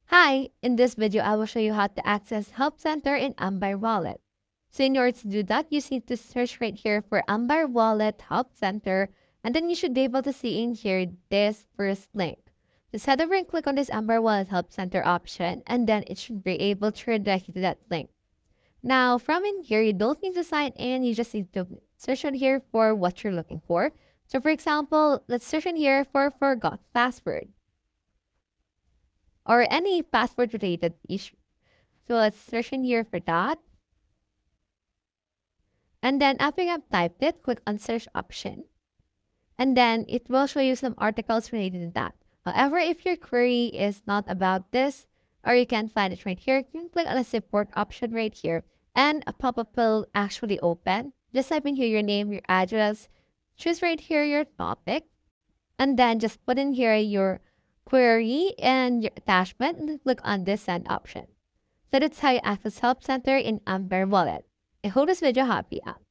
Hi, in this video, I will show you how to access Help Center in Ambire Wallet. So in order to do that, you need to search right here for Ambire Wallet Help Center, and then you should be able to see in here this first link. Just head over and click on this Ambire Wallet Help Center option, and then it should be able to redirect you to that link. Now, from in here, you don't need to sign in, you just need to search on here for what you're looking for. So for example, let's search in here for forgot password or any password related issue. So let's search in here for that. And then after you have typed it, click on search option. And then it will show you some articles related to that. However, if your query is not about this, or you can't find it right here, you can click on the support option right here. And a pop-up will actually open. Just type in here your name, your address, choose right here your topic, and then just put in here your query and your attachment and click on this send option. So that's how you access Help Center in Ambire Wallet. I hope this video helped you out.